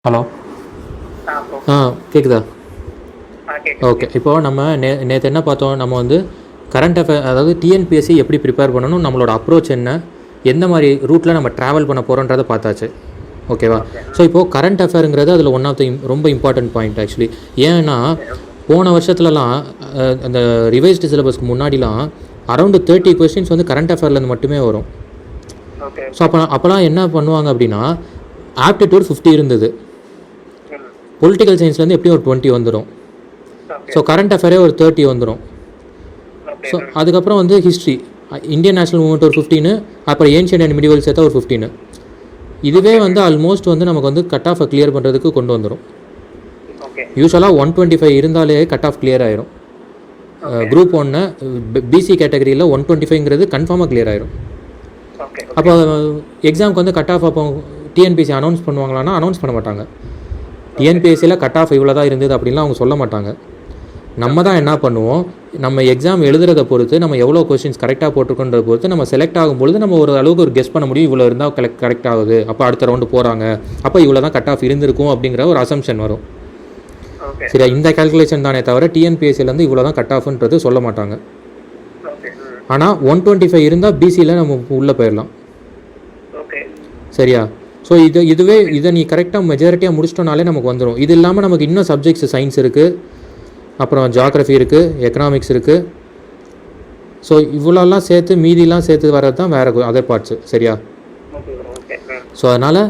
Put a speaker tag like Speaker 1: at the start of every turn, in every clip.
Speaker 1: Hello. கேட்குதா? Okay. இப்போது நம்ம நேற்று என்ன பார்த்தோம், நம்ம வந்து கரண்ட் அஃபேர், அதாவது டிஎன்பிஎஸ்சி எப்படி ப்ரிப்பேர் பண்ணணும், நம்மளோட அப்ரோச் என்ன, எந்த மாதிரி ரூட்டில் நம்ம ட்ராவல் பண்ண போகிறோன்றதை பார்த்தாச்சு. ஓகேவா? ஸோ இப்போது கரண்ட் அஃபேருங்கிறது அதில் ஒன் ஆஃப் த ரொம்ப இம்பார்ட்டன்ட் பாயிண்ட் ஆக்சுவலி. ஏன்னா போன வருஷத்துலலாம் அந்த ரிவைஸ்டு சிலபஸ்க்கு முன்னாடிலாம் அரௌண்டு 30 கொஸ்டின்ஸ் வந்து கரண்ட் அஃபேர்லேருந்து மட்டுமே வரும். ஸோ அப்போலாம் என்ன பண்ணுவாங்க அப்படின்னா, ஆப்டிடியூட் 50 இருந்தது, பொலிட்டிக்கல் சயின்ஸ்லேருந்து எப்படியும் ஒரு 20 வந்துடும், ஸோ கரண்ட் அஃபேரே ஒரு 30 வந்துடும். ஸோ அதுக்கப்புறம் வந்து ஹிஸ்ட்ரி, இந்தியன் நேஷனல் மூவ்மெண்ட் ஒரு 15, அப்புறம் ஏன்ஷியன்ட் அண்ட் மிடிவல் சேர்த்தா ஒரு 15. இதுவே வந்து ஆல்மோஸ்ட் வந்து நமக்கு வந்து கட் ஆஃபை கிளியர் பண்ணுறதுக்கு கொண்டு வந்துடும். யூஸ்வலாக 125 இருந்தாலே கட் ஆஃப் கிளியர் ஆயிரும். குரூப் 1 பிசி கேட்டகரியில் 125ங்கிறது கன்ஃபார்மாக கிளியர் ஆயிரும். அப்போ எக்ஸாமுக்கு வந்து கட் ஆஃப் அப்போ டிஎன்பிஎஸ்சி அனௌன்ஸ் பண்ணுவாங்களான்னா அனௌன்ஸ் பண்ண மாட்டாங்க. டிஎன்பிஎஸ்சியில் கட் ஆஃப் இவ்வளோ தான் இருந்தது அப்படின்லாம் அவங்க சொல்ல மாட்டாங்க. நம்ம தான் என்ன பண்ணுவோம், நம்ம எக்ஸாம் எழுதுறதை பொறுத்து, நம்ம எவ்வளோ கொஸ்டின்ஸ் கரெக்டாக போட்டிருக்கோன்றத பொறுத்து நம்ம செலக்ட் ஆகும்பொழுது நம்ம ஒரு அளவுக்கு ஒரு கெஸ் பண்ண முடியும், இவ்வளோ இருந்தால் கரெக்ட் ஆகுது, அப்போ அடுத்த ரவுண்டு போகிறாங்க, அப்போ இவ்வளோ தான் கட் ஆஃப் இருந்திருக்கும் அப்படிங்கிற ஒரு அசம்ஷன் வரும். சரியா? இந்த கேல்குலேஷன் தானே தவிர டிஎன்பிஎஸ்சிலேருந்து இவ்வளோ தான் கட் ஆஃப்ன்றது சொல்ல மாட்டாங்க. ஆனால் 125 இருந்தால் பிசியில் நம்ம உள்ளே போயிடலாம். சரியா? ஸோ இதை நீ கரெக்டாக மெஜாரிட்டியாக முடிச்சிட்டோனாலே நமக்கு வந்துடும். இது இல்லாமல் நமக்கு இன்னும் சப்ஜெக்ட்ஸ் சயின்ஸ் இருக்குது, அப்புறம் ஜியாகிரஃபி இருக்குது, எக்கனாமிக்ஸ் இருக்குது. ஸோ இவ்வளோலாம் சேர்த்து மீதிலாம் சேர்த்து வர்றது தான் வேறு அதர் பார்ட்ஸு. சரியா? ஸோ அதனால்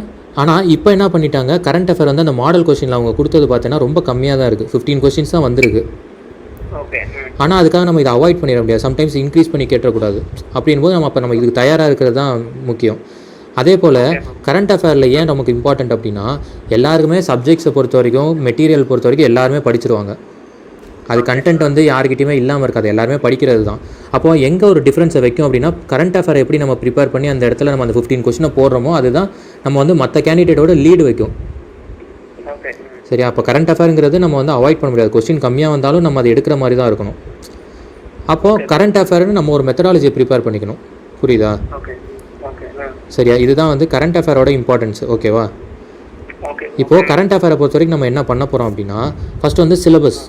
Speaker 1: ஆனால் இப்போ என்ன பண்ணிட்டாங்க, கரண்ட் அஃபேர் வந்து அந்த மாடல் கொஸ்டினில் அவங்க கொடுத்தது பார்த்தீங்கன்னா ரொம்ப கம்மியாக தான் இருக்குது, 15 கொஸ்டின்ஸ் தான் வந்திருக்கு. ஆனால் அதுக்காக நம்ம இதை அவாய்ட் பண்ணிட முடியாது, சம்டைம்ஸ் இன்க்ரீஸ் பண்ணி கேட்டக்கூடாது. அப்படின் போது நம்ம இதுக்கு தயாராக இருக்கிறது தான் முக்கியம். அதே போல் கரண்ட் அஃபேரில் ஏன் நமக்கு இம்பார்ட்டண்ட் அப்படின்னா, எல்லாருக்குமே சப்ஜெக்ட்ஸை பொறுத்த வரைக்கும், மெட்டீரியல் பொறுத்த வரைக்கும் எல்லாருமே படிச்சிருவாங்க. அது கண்டென்ட் வந்து யாருக்கிட்டையுமே இல்லாமல் இருக்காது, எல்லாருமே படிக்கிறது தான். அப்போ எங்கே ஒரு டிஃப்ரென்ஸை வைக்கும் அப்படின்னா, கரண்ட் அஃபேர் எப்படி நம்ம ப்ரிப்பேர் பண்ணி அந்த இடத்துல நம்ம அந்த 15 கொஸ்டினை போடுறோமோ அதுதான் நம்ம வந்து மற்ற கேண்டிடேட்டோட லீடு வைக்கும். சரியா? அப்போ கரண்ட் அஃபேருங்கிறது நம்ம வந்து அவாய்ட் பண்ண முடியாது, கொஸ்டின் கம்மியாக வந்தாலும் நம்ம அதை எடுக்கிற மாதிரி தான் இருக்கணும். அப்போது கரண்ட் அஃபேர்னு நம்ம ஒரு மெத்தடாலஜியை ப்ரிப்பேர் பண்ணிக்கணும். புரியுதா? சரியா? இதுதான் வந்து கரண்ட் அஃபேரோட இம்பார்ட்டன்ஸ். ஓகேவா? இப்போது கரண்ட் அஃபேரை பொறுத்த வரைக்கும் நம்ம என்ன பண்ண போகிறோம் அப்படின்னா, ஃபஸ்ட்டு வந்து சிலபஸ்.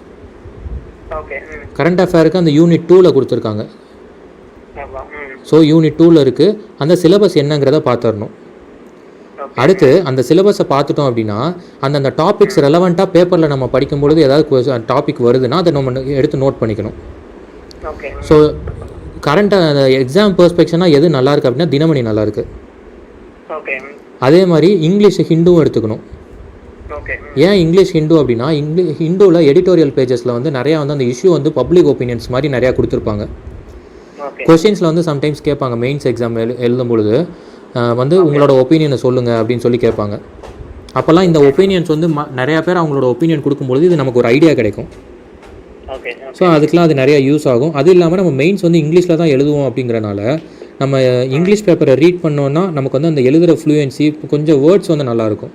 Speaker 1: கரண்ட் அஃபேருக்கு அந்த யூனிட் 2ல் கொடுத்துருக்காங்க. ஸோ யூனிட் 2ல் இருக்குது, அந்த சிலபஸ் என்னங்கிறத பார்த்துடணும். அடுத்து அந்த சிலபஸை பார்த்துட்டோம் அப்படின்னா, அந்தந்த டாபிக்ஸ் ரெலவெண்ட்டாக பேப்பரில் நம்ம படிக்கும்பொழுது ஏதாவது டாபிக் வருதுன்னா அதை நம்ம எடுத்து நோட் பண்ணிக்கணும். ஸோ கரண்ட் எக்ஸாம் பெர்ஸ்பெக்ஷனாக எது நல்லாயிருக்கு அப்படின்னா தினமணி நல்லாயிருக்கு. அதே மாதிரி இங்கிலீஷ் ஹிந்துவும் எடுத்துக்கணும். ஏன் இங்கிலீஷ் ஹிந்து அப்படின்னா, ஹிந்துவில் எடிட்டோரியல் பேஜஸில் வந்து நிறையா வந்து அந்த இஷ்யூ வந்து பப்ளிக் ஒப்பீனியன்ஸ் மாதிரி நிறையா கொடுத்துருப்பாங்க. கொஸ்டின்ஸில் வந்து சம்டைம்ஸ் கேட்பாங்க, மெயின்ஸ் எக்ஸாம் எழுதும் பொழுது வந்து உங்களோட ஒப்பீனியனை சொல்லுங்கள் அப்படின்னு சொல்லி கேட்பாங்க. அப்போல்லாம் இந்த ஒப்பீனியன்ஸ் வந்து நிறையா பேர் அவங்களோட ஒப்பீனியன் கொடுக்கும்பொழுது இது நமக்கு ஒரு ஐடியா கிடைக்கும். ஸோ அதுக்கெலாம் அது நிறையா யூஸ் ஆகும். அது இல்லாமல் நம்ம மெயின்ஸ் வந்து இங்கிலீஷில் தான் எழுதுவோம் அப்படிங்கிறனால நம்ம இங்கிலீஷ் பேப்பரை ரீட் பண்ணோன்னா நமக்கு வந்து அந்த எழுதுகிற ஃப்ளூயன்சி, கொஞ்சம் வேர்ட்ஸ் வந்து நல்லாயிருக்கும்.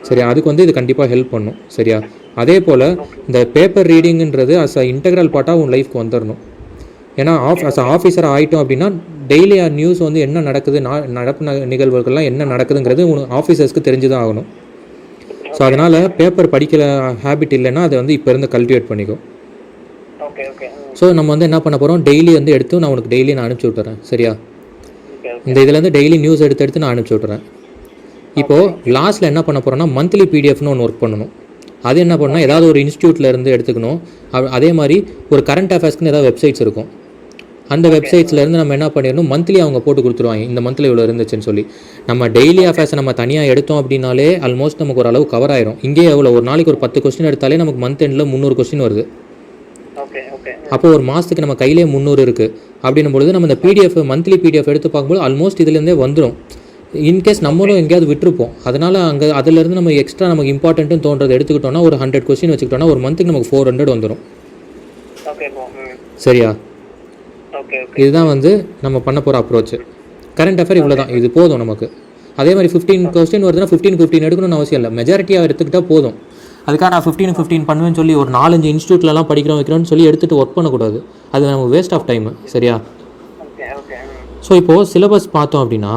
Speaker 1: சரியா? அதுக்கு வந்து இது கண்டிப்பாக ஹெல்ப் பண்ணும். சரியா? அதே போல் இந்த பேப்பர் ரீடிங்குன்றது அஸ் அ இன்டெக்ரல் பார்ட்டாக உன் லைஃப்க்கு வந்துடணும். ஏன்னா அஸ் அ ஆஃபீஸர் ஆகிட்டோம் அப்படின்னா டெய்லி நியூஸ் வந்து என்ன நடக்குது, நடப்பு நிகழ்வுகள்லாம் என்ன நடக்குதுங்கிறது உனக்கு ஆஃபீஸர்ஸ்க்கு தெரிஞ்சு தான் ஆகணும். ஸோ அதனால் பேப்பர் படிக்கிற ஹேபிட் இல்லைன்னா அதை வந்து இப்போ இருந்து கல்டிவேட் பண்ணிக்கும். ஸோ நம்ம வந்து என்ன பண்ண போகிறோம், டெய்லி வந்து எடுத்து நான் உனக்கு டெய்லி நான் அனுப்பிச்சி விட்டுறேன். சரியா? இந்த இதுலேருந்து டெய்லி நியூஸ் எடுத்து நான் அனுப்பிச்சி விட்டுறேன். இப்போது லாஸ்ட்டில் என்ன பண்ண போகிறோன்னா மந்த்லி பிடிஎஃப்னு ஒன்று ஒர்க் பண்ணணும். அது என்ன பண்ணால் ஏதாவது ஒரு இன்ஸ்டியூட்லேருந்து எடுத்துக்கணும். அதே மாதிரி ஒரு கரண்ட் அஃபேர்ஸ்க்குன்னு ஏதாவது வெப்சைட்ஸ் இருக்கும், அந்த வெப்சைட்ஸ்லேருந்து நம்ம என்ன பண்ணிடணும், மந்த்லி அவங்க போட்டு கொடுத்துருவாங்க, இந்த மந்த்லி இவ்வளோ இருந்துச்சுன்னு சொல்லி. நம்ம டெய்லி அஃபேர்ஸை நம்ம தனியாக எடுத்தோம் அப்படின்னாலே ஆல்மோஸ்ட் நமக்கு ஒரு அளவு கவர் ஆயிரும். இங்கே எவ்வளோ, ஒரு நாளைக்கு ஒரு 10 கொஸ்டின் எடுத்தாலே நமக்கு மந்த் எண்டில் 300 கொஸ்டின் வருது. அப்போ ஒரு மாதத்துக்கு நம்ம கையிலே 300 இருக்குது அப்படின்னும் பொழுது நம்ம இந்த பிடிஎஃப் மந்த்லி பிடிஎஃப் எடுத்து பார்க்கும்போது ஆல்மோஸ்ட் இதுலேருந்தே வந்துடும். இன்கேஸ் நம்மளும் எங்கேயாவது விட்டுருப்போம், அதனால் அங்கே அதிலேருந்து நம்ம எக்ஸ்ட்ரா நமக்கு இம்பார்ட்டன்ட்டுன்னு தோன்றதை எடுத்துக்கிட்டோன்னா ஒரு 100 கொஸ்டின் வச்சுக்கிட்டோன்னா ஒரு மந்த்துக்கு நமக்கு 400 வந்துடும். சரியா? இதுதான் வந்து நம்ம பண்ண போகிற அப்ரோச்சு. கரண்ட் அஃபேர் இவ்வளோ தான், இது போதும் நமக்கு. அதே மாதிரி 15 கொஸ்டின் வருதுன்னா 15 எடுக்கணும்னு அவசியம் இல்லை, மெஜாரிட்டியாக எடுத்துக்கிட்டால் போதும். அதுக்காக நான் 15 பண்ணுவேன்னு சொல்லி ஒரு 4-5 இன்ஸ்டியூட்லலாம் படிக்கிறோம் வைக்கிறோன்னு சொல்லி எடுத்துகிட்டு ஒர்க் பண்ணக்கூடாது, அது நம்ம வேஸ்ட் ஆஃப் டைமு. சரியா? ஸோ இப்போது சிலபஸ் பார்த்தோம் அப்படின்னா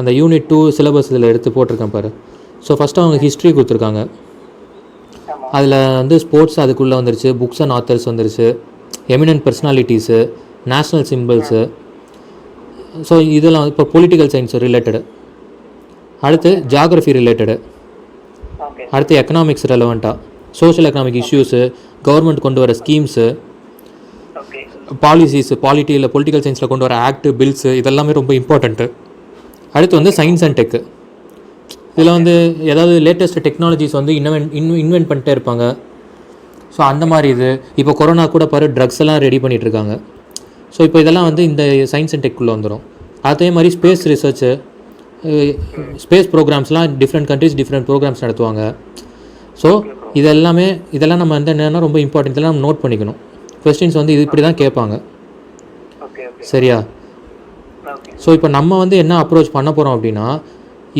Speaker 1: அந்த யூனிட் 2 சிலபஸ் இதில் எடுத்து போட்டிருக்கேன் பாரு. ஸோ ஃபஸ்ட்டு அவங்க ஹிஸ்ட்ரி கொடுத்துருக்காங்க. அதில் வந்து ஸ்போர்ட்ஸ் அதுக்குள்ளே வந்துருச்சு, புக்ஸ் அண்ட் ஆத்தர்ஸ் வந்துருச்சு, eminent personalities, national symbols. So இதெல்லாம் இப்போ பொலிட்டிக்கல் சயின்ஸ் ரிலேட்டடு. அடுத்து ஜியாகிரஃபி ரிலேட்டடு. அடுத்து எக்கனாமிக்ஸ் ரெலவெண்ட்டாக, சோஷியல் எக்கனாமிக் இஷ்யூஸு, கவர்மெண்ட் கொண்டு வர ஸ்கீம்ஸு, பாலிசிஸு, பொலிட்டிக்கல் சயின்ஸில் கொண்டு வர ஆக்ட், பில்ஸு, இதெல்லாமே ரொம்ப இம்பார்ட்டண்ட்டு. அடுத்து வந்து சயின்ஸ் அண்ட் டெக்கு. இதில் வந்து ஏதாவது லேட்டஸ்ட் டெக்னாலஜிஸ் வந்து இன்வென்ட் பண்ணிட்டே இருப்பாங்க. ஸோ அந்த மாதிரி இது இப்போ கொரோனா கூட பாரு ட்ரக்ஸ் எல்லாம் ரெடி பண்ணிகிட்ருக்காங்க. ஸோ இப்போ இதெல்லாம் வந்து இந்த சயின்ஸ் அண்ட் டெக்குள்ளே வந்துடும். அதே மாதிரி ஸ்பேஸ் ரிசர்ச்சு, ஸ்பேஸ் ப்ரோக்ராம்ஸ்லாம் டிஃப்ரெண்ட் கண்ட்ரிஸ் டிஃப்ரெண்ட் ப்ரோக்ராம்ஸ் நடத்துவாங்க. ஸோ இதெல்லாம் நம்ம வந்து என்னென்னா ரொம்ப இம்பார்ட்டன்ட், இதெல்லாம் நம்ம நோட் பண்ணிக்கணும். கொஸ்டின்ஸ் வந்து இது இப்படி தான் கேட்பாங்க. சரியா? ஸோ இப்போ நம்ம வந்து என்ன அப்ரோச் பண்ண போகிறோம் அப்படின்னா,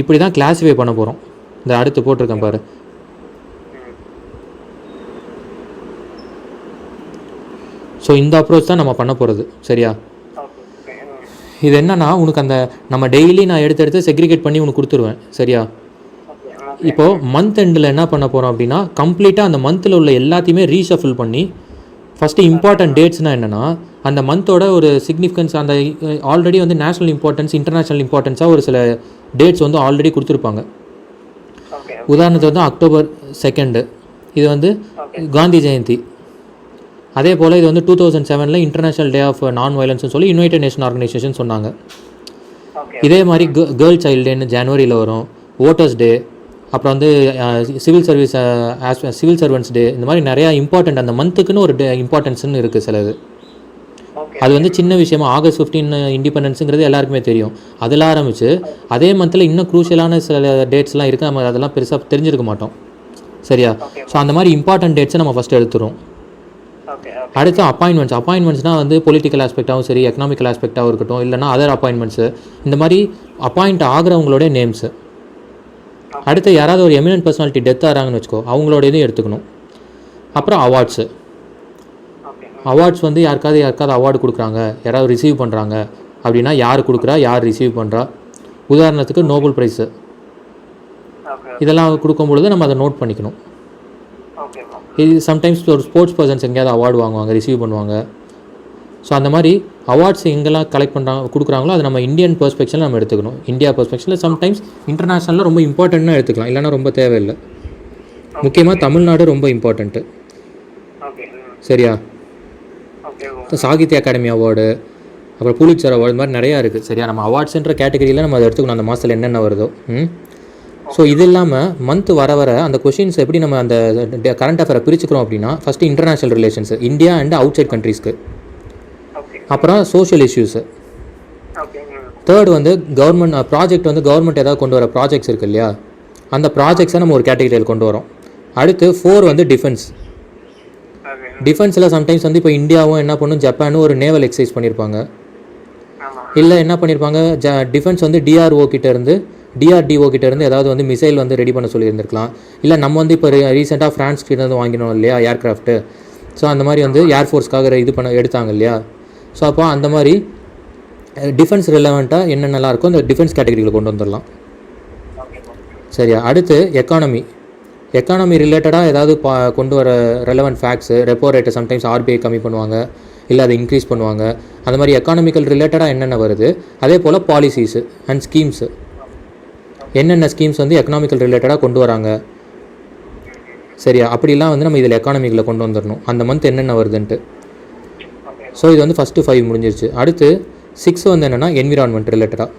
Speaker 1: இப்படி தான் கிளாஸிஃபை பண்ண போகிறோம். இந்த அடுத்து போட்டிருக்கேன் பாரு. ஸோ இந்த அப்ரோச் தான் நம்ம பண்ண போகிறது. சரியா? இது என்னன்னா, உனக்கு அந்த நம்ம டெய்லி நான் எடுத்து செக்ரிகேட் பண்ணி உனக்கு கொடுத்துருவேன். சரியா? இப்போது மந்த் எண்டில் என்ன பண்ண போகிறோம் அப்படின்னா, கம்ப்ளீட்டாக அந்த மந்தில் உள்ள எல்லாத்தையுமே ரீஷஃபில் பண்ணி ஃபஸ்ட்டு இம்பார்ட்டன்ட் டேட்ஸ்னால் என்னென்னா, அந்த மந்தோட ஒரு சிக்னிஃபிகன்ஸ், அந்த ஆல்ரெடி வந்து நேஷ்னல் இம்பார்ட்டன்ஸ், இன்டர்நேஷ்னல் இம்பார்ட்டன்ஸாக ஒரு சில டேட்ஸ் வந்து ஆல்ரெடி கொடுத்துருப்பாங்க. உதாரணத்துக்கு வந்து October 2 இது வந்து காந்தி ஜெயந்தி. அதே போல் இது வந்து 2007 இன்டர்நேஷ்னல் டே ஆஃப் நான் வயலன்ஸ்னு சொல்லி யுனைடெட் நேஷன் ஆர்கனைசேஷன் சொன்னாங்க. இதே மாதிரி கேர்ள் சைல்டு டேன்னு ஜனவரியில் வரும், ஓட்டர்ஸ் டே, அப்புறம் வந்து சிவில் சர்வன்ஸ் டே. இந்த மாதிரி நிறையா இம்பார்ட்டண்ட் அந்த மந்த்துக்குன்னு ஒரு இம்பார்ட்டன்ஸ்னு இருக்குது சிலது. அது வந்து சின்ன விஷயமா August 15 இண்டிபெண்டன்ஸுங்கிறது எல்லாருக்குமே தெரியும். அதில் ஆரம்பித்து அதே மந்தில் இன்னும் க்ரூஷியலான சில டேட்ஸ்லாம் இருக்குது, நம்ம அதெல்லாம் பெருசாக தெரிஞ்சிருக்க மாட்டோம். சரியா? ஸோ அந்த மாதிரி இம்பார்ட்டன்ட் டேட்ஸை நம்ம ஃபஸ்ட்டு எடுத்துரும். அடுத்து அப்பாயின்மெண்ட்ஸ்னால் வந்து பொலிட்டிக்கல் ஆஸ்பெக்டாகவும் சரி, எக்கனாமிக்கல் ஆஸ்பெக்டாகவும் இருக்கட்டும், இல்லைனா அதர் அப்பாயின்மெண்ட்ஸு, இந்த மாதிரி அப்பாயிண்ட் ஆகிறவங்களோட நேம்ஸு. அடுத்து யாராவது ஒரு எமினன்ட் பர்சனாலிட்டி டெத் ஆகிறாங்கன்னு வச்சுக்கோ, அவங்களோட இதையும் எடுத்துக்கணும். அப்புறம் அவார்ட்ஸ் வந்து யாருக்காவது அவார்டு கொடுக்குறாங்க, யாராவது ரிசீவ் பண்ணுறாங்க அப்படின்னா யார் கொடுக்குறா, யார் ரிசீவ் பண்ணுறா. உதாரணத்துக்கு நோபல் ப்ரைஸு, இதெல்லாம் கொடுக்கும்பொழுது நம்ம அதை நோட் பண்ணிக்கணும். இது சம்டைம்ஸ் ஒரு ஸ்போர்ட்ஸ் பர்சன்ஸ் எங்கேயாவது அவார்டு வாங்குவாங்க, ரிசீவ் பண்ணுவாங்க. ஸோ அந்த மாதிரி அவார்ட்ஸ் எங்கெல்லாம் கலெக்ட் கொடுக்குறாங்களோ அதை நம்ம இந்தியன் பெர்ஸ்பெக்ஷனில் நம்ம எடுத்துக்கணும். இந்தியா பெர்ஸ்பெக்ஷனில் சம்டைம்ஸ் இன்டர்நேஷ்னலில் ரொம்ப இம்பார்ட்டண்ட்னா எடுத்துக்கலாம், இல்லைனா ரொம்ப தேவையில்லை. முக்கியமாக தமிழ்நாடு ரொம்ப இம்பார்ட்டண்ட்டு. சரியா? சாகித்ய அகாடமி அவார்டு, அப்புறம் புலிட்சர் அவார்டு, இந்த மாதிரி நிறையா இருக்குது. சரியா? நம்ம அவார்ட்ஸுன்ற கேட்டகரியில் நம்ம அதை எடுத்துக்கணும், அந்த மாதத்தில் என்னென்ன வருதோ. ஸோ இது இல்லாமல் மந்த் வர அந்த கொஷின்ஸ் எப்படி நம்ம அந்த கரண்ட் அஃபேரை பிரிச்சுக்கிறோம் அப்படின்னா, first international relations, India and outside கண்ட்ரீஸ்க்கு. அப்புறம் சோஷியல் இஷ்யூஸு. தேர்ட் வந்து கவர்மெண்ட் ப்ராஜெக்ட், வந்து கவர்மெண்ட் ஏதாவது கொண்டு வர ப்ராஜெக்ட்ஸ் இருக்குது இல்லையா, அந்த ப்ராஜெக்ட்ஸை நம்ம ஒரு கேட்டகரியில் கொண்டு வரோம். அடுத்து 4 வந்து டிஃபென்ஸில் சம்டைம்ஸ் வந்து இப்போ இந்தியாவும் என்ன பண்ணும், ஜப்பானும் ஒரு நேவல் எக்ஸசைஸ் பண்ணியிருப்பாங்க. இல்லை என்ன பண்ணியிருப்பாங்க, டிஃபென்ஸ் வந்து டிஆர்டிஓ கிட்டேருந்து ஏதாவது வந்து மிசைல் வந்து ரெடி பண்ண சொல்லியிருந்திருக்கலாம். இல்லை நம்ம வந்து இப்போ ரீசெண்டாக ஃப்ரான்ஸ் கிட்டேருந்து வாங்கினோம் இல்லையா ஏர்க்ராஃப்ட்டு. ஸோ அந்த மாதிரி வந்து ஏர்ஃபோர்ஸ்க்காக எடுத்தாங்க இல்லையா. ஸோ அப்போ அந்த மாதிரி டிஃபென்ஸ் ரிலவெண்ட்டாக என்னென்னலாம் இருக்கோ அந்த டிஃபென்ஸ் கேட்டகரியில் கொண்டு வந்துடலாம். சரியா? அடுத்து எக்கானமி ரிலேட்டடாக ஏதாவது கொண்டு வர ரெலவெண்ட் ஃபேக்ட்ஸு, ரெப்போ ரேட்டை சம்டைம்ஸ் ஆர்பிஐ கம்மி பண்ணுவாங்க, இல்லை அதை இன்க்ரீஸ் பண்ணுவாங்க. அந்த மாதிரி எக்கானமிக்கல் ரிலேட்டடாக என்னென்ன வருது, அதே போல் பாலிசிஸு அண்ட் ஸ்கீம்ஸு, என்னென்ன ஸ்கீம்ஸ் வந்து எக்கனாமிக்கல் ரிலேட்டடாக கொண்டு வராங்க. சரியா? அப்படிலாம் வந்து நம்ம இதில் எக்கானமிக்கில் கொண்டு வந்துடணும், அந்த மந்த் என்னென்ன வருதுன்ட்டு. ஸோ இது வந்து ஃபஸ்ட்டு 5 முடிஞ்சிருச்சு. அடுத்து 6 வந்து என்னென்னா என்விரான்மெண்ட் ரிலேட்டடாக.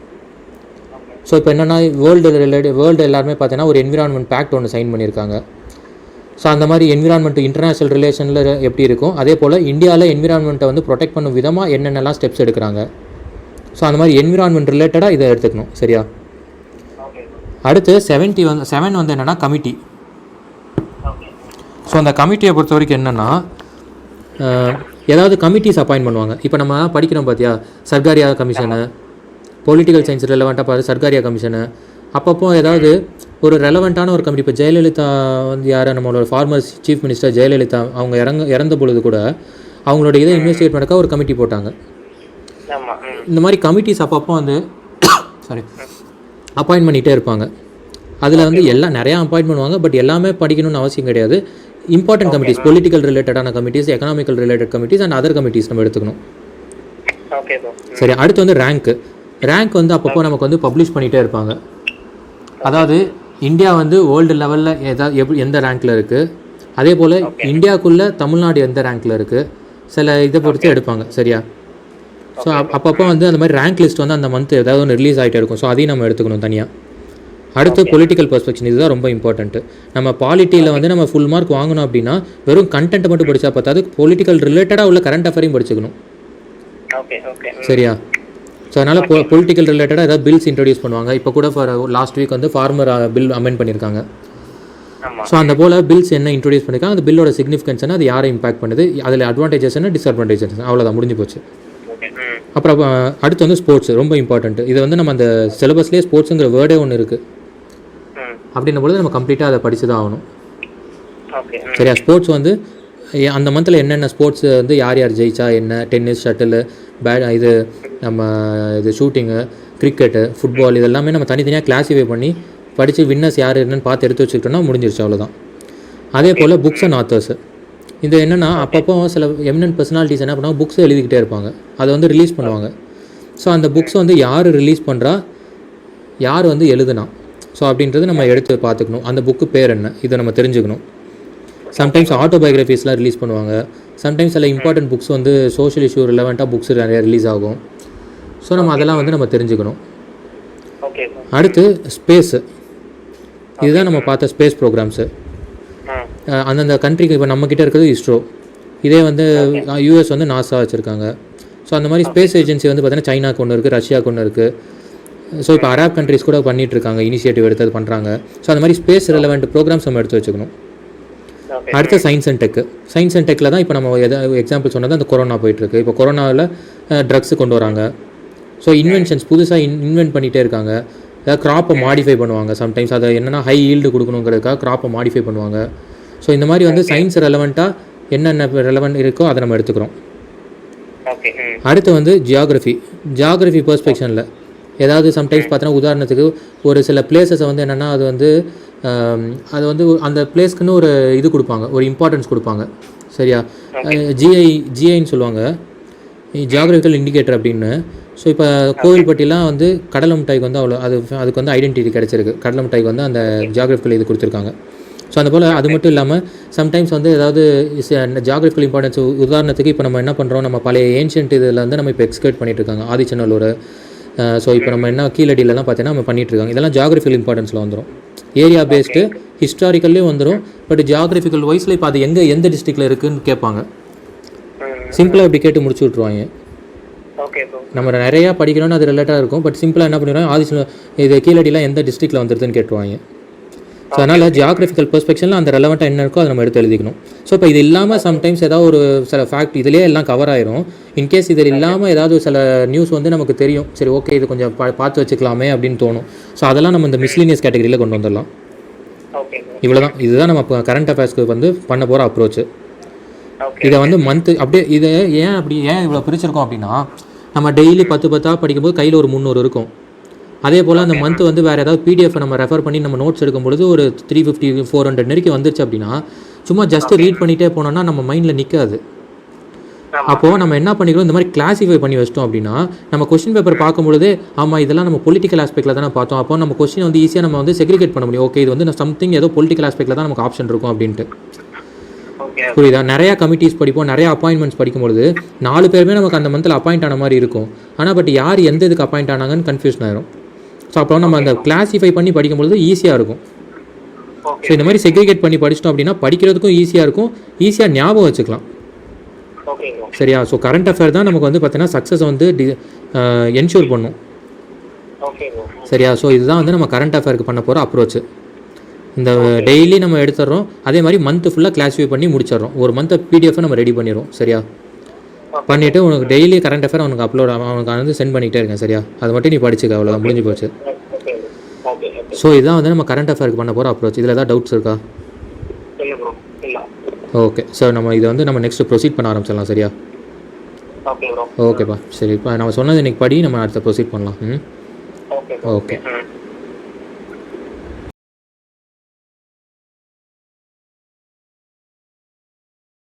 Speaker 1: ஸோ இப்போ என்னென்னா வேர்ல்டு எல்லாருமே பார்த்தீங்கன்னா ஒரு என்விரான்மெண்ட் பேக்ட் ஒன்று சைன் பண்ணியிருக்காங்க. ஸோ அந்த மாதிரி என்விரான்மெண்ட் இன்டர்நேஷ்னல் ரிலேஷனில் எப்படி இருக்கும், அதே போல் இந்தியாவில் என்விரான்மெண்ட்டை வந்து ப்ரொடெக்ட் பண்ணும் விதமாக என்னென்னலாம் ஸ்டெப்ஸ் எடுக்கிறாங்க. ஸோ அந்த மாதிரி என்விரான்மெண்ட் ரிலேட்டடாக இதை எடுத்துக்கணும். சரியா? அடுத்து 7 வந்து என்னென்னா கமிட்டி. ஸோ அந்த கமிட்டியை பொறுத்த வரைக்கும் என்னென்னா, ஏதாவது கமிட்டிஸ் அப்பாயின்ட் பண்ணுவாங்க. இப்போ நம்ம படிக்கிறோம் பார்த்தியா, சர்க்காரியா கமிஷனு, பொலிட்டிக்கல் சயின்ஸ் ரெலவெண்ட்டாக பார்த்து சர்க்காரியா கமிஷனு. அப்பப்போ ஏதாவது ஒரு ரெலவெண்ட்டான ஒரு கமிட்டி, இப்போ ஜெயலலிதா வந்து யார், நம்மளோட ஃபார்மர் சீஃப் மினிஸ்டர் ஜெயலலிதா, அவங்க இறந்த பொழுது கூட அவங்களோட இதை இன்வெஸ்டிகேட் பண்ணக்க ஒரு கமிட்டி போட்டாங்க. இந்த மாதிரி கமிட்டிஸ் அப்பப்போ வந்து அப்பாயின்ட் பண்ணிகிட்டே இருப்பாங்க. அதில் வந்து எல்லாம் நிறையா அப்பாயின்ட் பண்ணுவாங்க. பட் எல்லாமே படிக்கணும்னு அவசியம் கிடையாது. இம்பார்ட்டன்ட் கமிட்டிஸ், பொலிட்டிக்கல் ரிலேட்டடான committees, economical related committees and other committees நம்ம எடுத்துக்கணும். சரி, அடுத்து வந்து ரேங்க் வந்து அப்பப்போ நமக்கு வந்து பப்ளிஷ் பண்ணிகிட்டே இருப்பாங்க. அதாவது இந்தியா வந்து வேர்ல்டு லெவலில் எந்த ரேங்க்கில் இருக்குது, அதே போல் இந்தியாவுக்குள்ளே தமிழ்நாடு எந்த ரேங்க்கில் இருக்குது, சில இதை பொறுத்து எடுப்பாங்க. சரியா? ஸோ அப்பப்போ வந்து அந்த மாதிரி ரேங்க் லிஸ்ட் வந்து அந்த மந்த் ஏதாவது ஒன்று ரிலீஸ் ஆகிட்டே இருக்கும். ஸோ அதையும் நம்ம எடுத்துக்கணும் தனியாக. அடுத்து பொலிட்டிக்கல் பெர்ஸ்பெக்ஷன், இதுதான் ரொம்ப இம்பார்ட்டன்ட்டு. நம்ம பாலிட்டியில் வந்து நம்ம ஃபுல் மார்க் வாங்கணும் அப்படின்னா வெறும் கண்டென்ட் மட்டும் படித்தா பார்த்தாது, பொலிட்டிக்கல் ரிலேட்டடாக உள்ள கரண்ட் அஃபேரையும் படிச்சுக்கணும். சரியா? ஸோ அதனால் பொலிட்டிக்கல் ரிலேட்டடாக ஏதாவது பில்ஸ் இன்ட்ரடியூஸ் பண்ணுவாங்க. இப்போ கூட லாஸ்ட் வீக் வந்து ஃபார்மர் பில் அமெண்ட் பண்ணியிருக்காங்க. ஸோ அந்த போல் பில்ஸ் என்ன இன்ட்ரடியூஸ் பண்ணியிருக்காங்க, அந்த பில்லோட சிக்னிஃபிகன்ஸ் என்ன, அது யாரை இம்பாக்ட் பண்ணுது, அதில் அட்வான்டேஜஸ் என்ன, டிஸ்அட்வான்டேஜஸ், அவ்வளோதான், முடிஞ்சு போச்சு. அப்புறம் அடுத்து வந்து ஸ்போர்ட்ஸ், ரொம்ப இம்பார்ட்டன்ட்டு. இது வந்து நம்ம அந்த சிலபஸ்லேயே ஸ்போர்ட்ஸுங்கிற வேர்டே ஒன்று இருக்குது. அப்படின்னும் பொழுது நம்ம கம்ப்ளீட்டாக அதை படித்து தான் ஆகணும். சரியா? ஸ்போர்ட்ஸ் வந்து அந்த மந்தில் என்னென்ன ஸ்போர்ட்ஸ் வந்து யார் ஜெயிச்சா என்ன, டென்னிஸ், ஷட்டிலு, இது நம்ம இது ஷூட்டிங்கு, கிரிக்கெட்டு, ஃபுட்பால், இதெல்லாமே நம்ம தனித்தனியாக கிளாஸிஃபை பண்ணி படித்து வின்னர்ஸ் யார் என்னன்னு பார்த்து எடுத்து வச்சுக்கிட்டோம்னா முடிஞ்சிருச்சு, அவ்வளோதான். அதே போல் புக்ஸ் அண்ட் ஆத்தர்ஸு, இது என்னென்னா அப்பப்போ சில எமினன்ட் பர்சனாலிட்டிஸ் என்ன பண்ணுவாங்க, புக்ஸை எழுதிக்கிட்டே இருப்பாங்க, அதை வந்து ரிலீஸ் பண்ணுவாங்க. ஸோ அந்த புக்ஸை வந்து யார் ரிலீஸ் பண்ணுறா, யார் வந்து எழுதுனா, ஸோ அப்படின்றது நம்ம எடுத்து பார்த்துக்கணும். அந்த புக்கு பேர் என்ன, இதை நம்ம தெரிஞ்சுக்கணும். சம்டைம்ஸ் ஆட்டோபயோகிராஃபிஸ்லாம் ரிலீஸ் பண்ணுவாங்க. சம்டைம்ஸ் சில இம்பார்ட்டன்ட் புக்ஸ் வந்து சோஷியல் இஷ்யூ ரிலவெண்ட்டாக புக்ஸ் நிறைய ரிலீஸ் ஆகும். ஸோ நம்ம அதெல்லாம் வந்து நம்ம தெரிஞ்சுக்கணும். அடுத்து ஸ்பேஸு, இதுதான் நம்ம பார்த்த ஸ்பேஸ் ப்ரோக்ராம்ஸு. அந்தந்த கண்ட்ரிக்கு இப்போ நம்மக்கிட்ட இருக்கிறது இஸ்ரோ, இதே வந்து யூஎஸ் வந்து நாசா வச்சுருக்காங்க. ஸோ அந்த மாதிரி ஸ்பேஸ் ஏஜென்சி வந்து பார்த்தீங்கன்னா சைனாக்கு ஒன்று இருக்குது, ரஷ்யாவுக்கு ஒன்று இருக்குது. ஸோ இப்போ அரேப் கண்ட்ரிஸ் கூட பண்ணிகிட்ருக்காங்க, இனிஷியேட்டிவ் எடுத்து அது பண்ணுறாங்க. ஸோ அந்த மாதிரி ஸ்பேஸ் ரெலவெண்ட் ப்ரோக்ராம்ஸ் நம்ம எடுத்து வச்சுக்கணும். அடுத்த சயின்ஸ் அண்ட் டெக்கில் தான் இப்போ நம்ம எக்ஸாம்பிள் சொன்னது அந்த கொரோனா போயிட்டுருக்கு. இப்போ கொரோனாவில் ட்ரக்ஸு கொண்டு வராங்க. ஸோ இன்வென்ஷன்ஸ் புதுசாக இன்வென்ட் பண்ணிகிட்டே இருக்காங்க. ஏதாவது க்ராப்பை மாடிஃபை பண்ணுவாங்க. சம்டைம்ஸ் அதை என்னென்னா ஹை ஈல்டு கொடுக்கணுங்கிறதுக்காக க்ராப்பை மாடிஃபை பண்ணுவாங்க. ஸோ இந்த மாதிரி வந்து சயின்ஸ் ரெலவெண்ட்டாக என்னென்ன ரெலவெண்ட் இருக்கோ அதை நம்ம எடுத்துக்கிறோம். அடுத்து வந்து ஜியாகிரஃபி பெர்ஸ்பெக்ஷனில் ஏதாவது சம்டைம்ஸ் பார்த்தோன்னா உதாரணத்துக்கு ஒரு சில பிளேசஸை வந்து என்னென்னா அது வந்து அந்த பிளேஸ்க்குன்னு ஒரு இது கொடுப்பாங்க, ஒரு இம்பார்ட்டன்ஸ் கொடுப்பாங்க. சரியா? ஜிஐன்னு சொல்லுவாங்க, ஜியாகிரபிக்கல் இண்டிகேட்டர் அப்படின்னு. ஸோ இப்போ கோவில்பட்டிலாம் வந்து கடலை மிட்டாய்க்கு வந்து அதுக்கு வந்து ஐடென்டிட்டி கிடச்சிருக்கு. கடலை மிட்டாய்க்கு வந்து அந்த ஜியாகிரபிக்கல் இது கொடுத்துருக்காங்க. ஸோ அந்த போல் அது மட்டும் இல்லாமல் சம்டைம்ஸ் வந்து ஏதாவது ஜியாகிரபிக்கல் இம்பார்ட்டன்ஸ், உதாரணத்துக்கு இப்போ நம்ம என்ன பண்ணுறோம், நம்ம பழைய ஏன்ஷியன்ட் இதில் வந்து நம்ம இப்போ எக்ஸ்கேட் பண்ணிகிட்ருக்காங்க, ஆதிச்சநல்லூர். ஸோ இப்போ நம்ம என்ன கீழடியிலலாம் பார்த்தீங்கன்னா நம்ம பண்ணிகிட்ருக்காங்க. இதெல்லாம் ஜியாகிரபிக்கல் இம்பார்ட்டன்ஸில் வந்துடும். ஏரியா பேஸ்டு ஹிஸ்டாரிக்கல்லையும் வந்துடும். பட் ஜியாகிரபிக்கல் வைஸில் இப்போ அது எந்த டிஸ்ட்ரிக்டில் இருக்குதுன்னு கேட்பாங்க. சிம்பிளாக இப்படி கேட்டு முடிச்சு விட்ருவாங்க. நம்ம நிறையா படிக்கணும்னு அது ரிலேட்டாக இருக்கும். பட் சிம்பிளாக என்ன பண்ணிடுவாங்க, இது கீழடிலாம் எந்த டிஸ்ட்ரிக்டில் வந்துடுதுன்னு கேட்டுருவாங்க. ஸோ அதனால் ஜியாகிரபிக்கல் பெர்ஸ்பெக்ஷனில் அந்த ரெலவெண்ட்டாக என்ன இருக்கோ அதை நம்ம எடுத்து எழுதிக்கணும். ஸோ இப்போ இது இல்லாமல் சம்டைம்ஸ் ஏதாவது ஒரு சில ஃபேக்ட் இதிலே எல்லாம் கவர் ஆயிரும். இன்கேஸ் இதில் இல்லாமல் ஏதாவது சில நியூஸ் வந்து நமக்கு தெரியும், சரி ஓகே இது கொஞ்சம் பார்த்து வச்சுக்கலாமே அப்படின்னு தோணும். ஸோ அதெல்லாம் நம்ம இந்த மிஸ்லீனியஸ் கேட்டகரியில் கொண்டு வந்துடலாம். இவ்வளோதான், இதுதான் நம்ம கரண்ட் அஃபேர்ஸ்க்கு வந்து பண்ண போகிற அப்ரோச்சு. இதை வந்து மந்த்து அப்படியே இதை ஏன் இவ்வளோ பிரிச்சிருக்கோம் அப்படின்னா, நம்ம டெய்லி 10 படிக்கும்போது கையில் ஒரு 300 இருக்கும். அதே போல் அந்த மந்த் வந்து வேறு ஏதாவது பிடிஎஃப் நம்ம ரெஃபர் பண்ணி நம்ம நோட்ஸ் எடுக்கும்பொழுது ஒரு 350-400 நெருக்கி வந்துருச்சு அப்படின்னா, சும்மா ஜஸ்ட் ரீட் பண்ணிகிட்டே போனோம்னா நம்ம மைண்டில் நிற்காது. அப்போது நம்ம என்ன பண்ணிக்கிறோம், இந்த மாதிரி கிளாஸிஃபை பண்ணி வச்சிட்டோம் அப்படின்னா நம்ம கொஸ்டின் பேப்பர் பார்க்கும்பொழுது ஆமாம் இதெல்லாம் நம்ம பொலிட்டிக்கல் ஆஸ்பெக்டில் தானே பார்த்தோம், அப்போ நம்ம கொஸ்டின் வந்து ஈஸியாக நம்ம வந்து செக்ரிகேட் பண்ண முடியும். ஓகே இது வந்து சம்திங் ஏதோ பொலிட்டிக்கல் ஆஸ்பெக்டில் தான் நமக்கு ஆப்ஷன் இருக்கும் அப்படின்ட்டு. புரியுதா? நிறையா கமிட்டிஸ் படிப்போம், நிறையா அப்பாயின்மெண்ட்ஸ் படிக்கும்பொழுது 4 பேருமே நமக்கு அந்த மந்தில் அப்பாயிண்ட் ஆன மாதிரி இருக்கும். ஆனால் பட் யார் எந்த இதுக்கு அப்பாயிண்ட் ஆனாங்கன்னு கன்ஃபியூஷன் ஆயிரும். ஸோ அப்போ நம்ம அந்த கிளாஸிஃபை பண்ணி படிக்கும்பொழுது ஈஸியாக இருக்கும். ஸோ இந்த மாதிரி செக்ரிகேட் பண்ணி படிச்சிட்டோம் அப்படின்னா படிக்கிறதுக்கும் ஈஸியாக இருக்கும், ஈஸியாக ஞாபகம் வச்சுக்கலாம். சரியா? ஸோ கரண்ட் அஃபேர் தான் நமக்கு வந்து பார்த்தீங்கன்னா சக்ஸஸ் வந்து என்ஷூர் பண்ணும். சரியா? ஸோ இதுதான் வந்து நம்ம கரண்ட் அஃபேருக்கு பண்ண போகிற அப்ரோச்சு. இந்த டெய்லி நம்ம எடுத்துடுறோம், அதே மாதிரி மந்த்து ஃபுல்லாக கிளாஸிஃபை பண்ணி முடிச்சிடுறோம். ஒரு மந்த்தை பிடிஎஃப் நம்ம ரெடி பண்ணிடுறோம். சரியா? பண்ணிவிட்டு உனக்கு டெய்லி கரண்ட் அஃபேர் அவனுக்கு அவனுக்கு வந்து சென்ட் பண்ணிகிட்டே இருக்கேன். சரியா? அது மட்டும் நீ படிச்சுக்க, அவ்வளோதான், முடிஞ்சு போச்சு. ஸோ இதுதான் வந்து நம்ம கரண்ட் அஃபேருக்கு பண்ண போகிற அப்ரோச். இதில் ஏதாவது டவுட்ஸ் இருக்கா? ஓகே சார், நம்ம இதை வந்து நம்ம நெக்ஸ்ட் ப்ரொசீட் பண்ண ஆரம்பிச்சிடலாம். சரியா? ஓகேப்பா, சரி. இப்போ நம்ம சொன்னது இன்றைக்கி படி நம்ம அடுத்த ப்ரொசீட் பண்ணலாம். ஓகே.